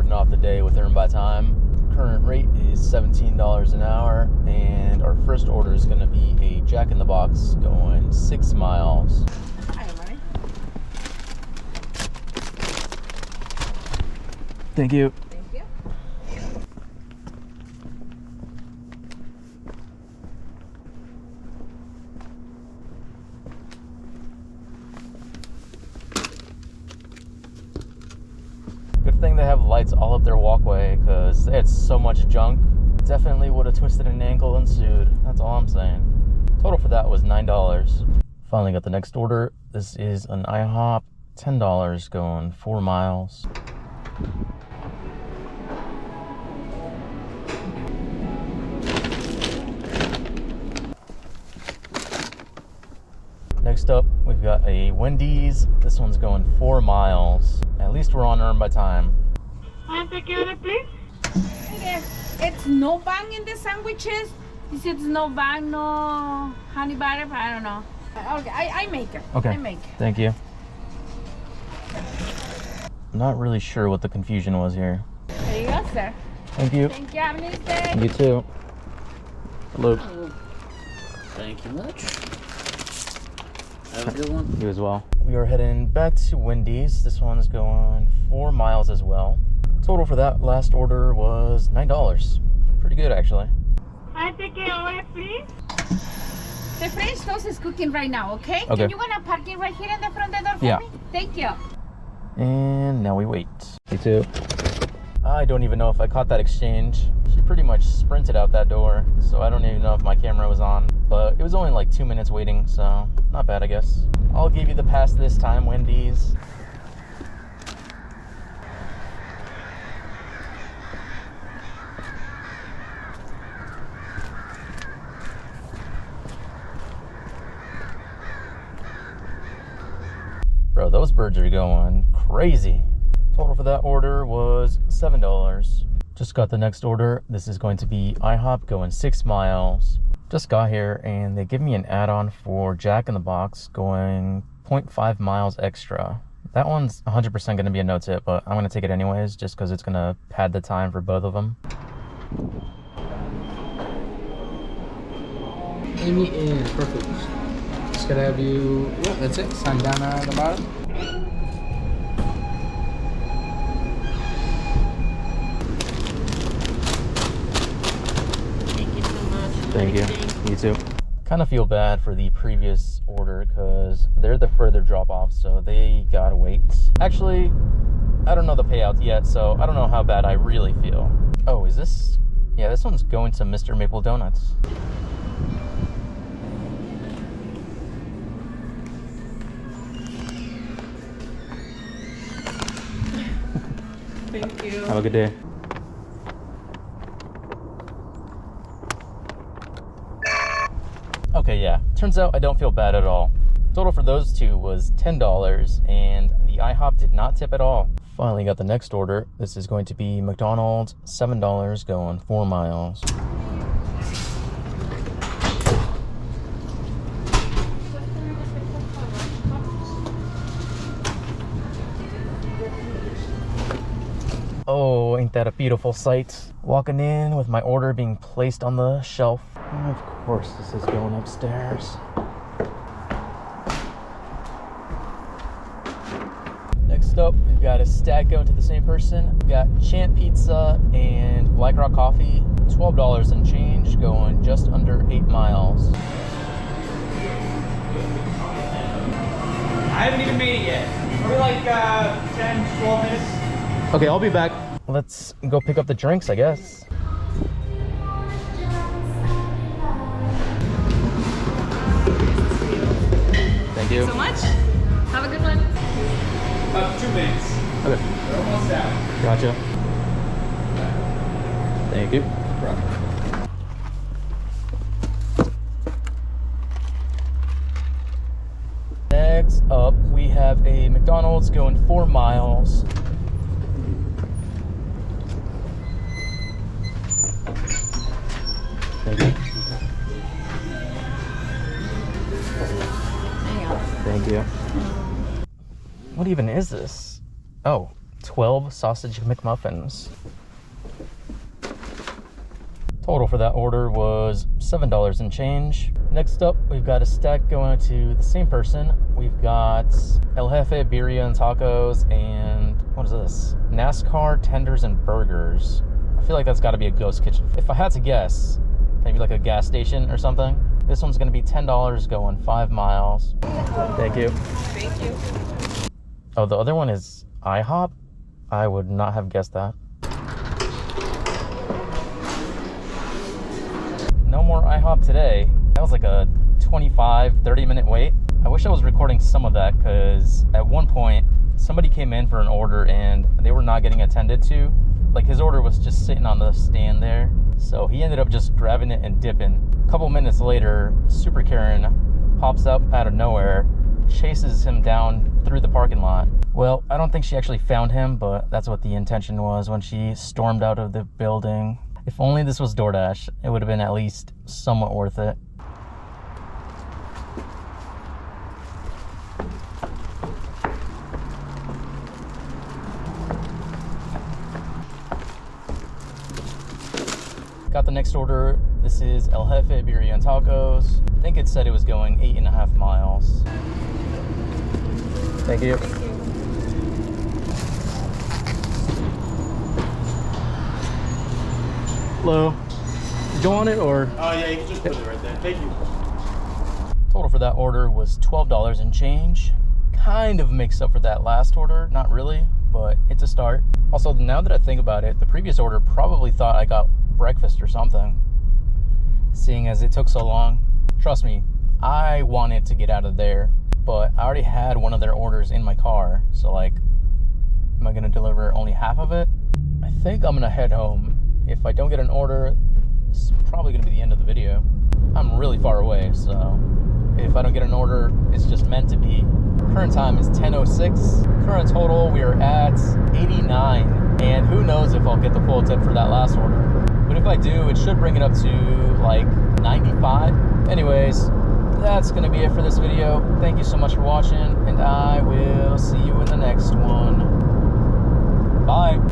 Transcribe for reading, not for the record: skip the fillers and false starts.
starting off the day with Earn by Time. Current rate is $17 an hour, and our first order is going to be a Jack in the Box going 6 miles. Hi, money. Thank you. Thank you. Good thing they have lights all up their walkway, because they had so much junk. Definitely would have twisted an ankle and sued. That's all I'm saying. Total for that was $9. Finally got the next order. This is an IHOP, $10 going 4 miles. Next up, we've got a Wendy's. This one's going 4 miles. At least we're on Earn by Time. Take your order, please. Hey there. It's no bang in the sandwiches. This is no bang, no honey butter. I don't know. Okay, I make it. Okay. I make it. Thank you. I'm not really sure what the confusion was here. There you go, sir. Thank you. Thank you. Have a nice day. You too. Hello. Thank you much. Have a good one. You as well. We are heading back to Wendy's. This one's going 4 miles as well. Total for that last order was $9. Pretty good, actually. I take your order, please. The French toast is cooking right now, okay? Okay. Can you wanna park it right here in the front of the door for Yeah. me? Thank you. And now we wait. You too. I don't even know if I caught that exchange. She pretty much sprinted out that door, so I don't even know if my camera was on. But it was only like 2 minutes waiting, so not bad, I guess. I'll give you the pass this time, Wendy's. Bro, those birds are going crazy. Total for that order was $7. Just got the next order. This is going to be IHOP going 6 miles. Just got here and they give me an add-on for Jack in the Box going 0.5 miles extra. That one's 100% going to be a no tip, but I'm going to take it anyways just because it's going to pad the time for both of them. Amy is perfect. Just gotta have you, yeah, that's it, sign down at the bottom. Thank you so much. Thank you. You too. Kind of feel bad for the previous order because they're the further drop off, so they gotta wait. Actually, I don't know the payout yet, so I don't know how bad I really feel. Oh, is this? Yeah, this one's going to Mr. Maple Donuts. Thank you. Have a good day. Okay, yeah. Turns out I don't feel bad at all. Total for those two was $10, and the IHOP did not tip at all. Finally got the next order. This is going to be McDonald's, $7 going 4 miles. Oh, ain't that a beautiful sight? Walking in with my order being placed on the shelf. And of course, this is going upstairs. Next up, we've got a stack going to the same person. We've got Champ Pizza and Black Rock Coffee, $12 and change, going just under 8 miles. I haven't even made it yet. Probably like 10, 12 minutes. Okay, I'll be back. Let's go pick up the drinks, I guess. Thank you. So much. Have a good one. About 2 minutes. Okay, We're almost out. gotcha. Thank you. Next up, we have a McDonald's going 4 miles. Thank you. There you go. Thank you. What even is this? Oh, 12 sausage McMuffins. Total for that order was $7 and change. Next up, we've got a stack going to the same person. We've got El Jefe Birria and Tacos, and what is this? NASCAR Tenders and Burgers. I feel like that's got to be a ghost kitchen. If I had to guess, maybe like a gas station or something. This one's going to be $10 going 5 miles. Thank you. Thank you. Oh, the other one is IHOP? I would not have guessed that. No more IHOP today. That was like a 30 minute wait. I wish I was recording some of that, because at one point somebody came in for an order and they were not getting attended to. Like, his order was just sitting on the stand there, so he ended up just grabbing it and dipping. A couple minutes later, Super Karen pops up out of nowhere, chases him down through the parking lot. Well, I don't think she actually found him, but that's what the intention was when she stormed out of the building. If only this was DoorDash, it would have been at least somewhat worth it. Got the next order. This is El Jefe Birria and Tacos. I think it said it was going 8.5 miles. Thank you. Hello. Did you want it, or? Oh yeah, you can just put it right there. Thank you. Total for that order was $12 and change. Kind of makes up for that last order. Not really, but it's a start. Also, now that I think about it, the previous order probably thought I got breakfast or something, seeing as it took so long. Trust me, I wanted to get out of there, but I already had one of their orders in my car, so like, am I gonna deliver only half of it? I think I'm gonna head home. If I don't get an order, it's probably gonna be the end of the video. I'm really far away, so if I don't get an order, it's just meant to be. Current time is 10:06. Current total, we are at 89, and who knows if I'll get the full tip for that last order. But if I do, it should bring it up to like 95. Anyways, that's gonna be it for this video. Thank you so much for watching, and I will see you in the next one. Bye.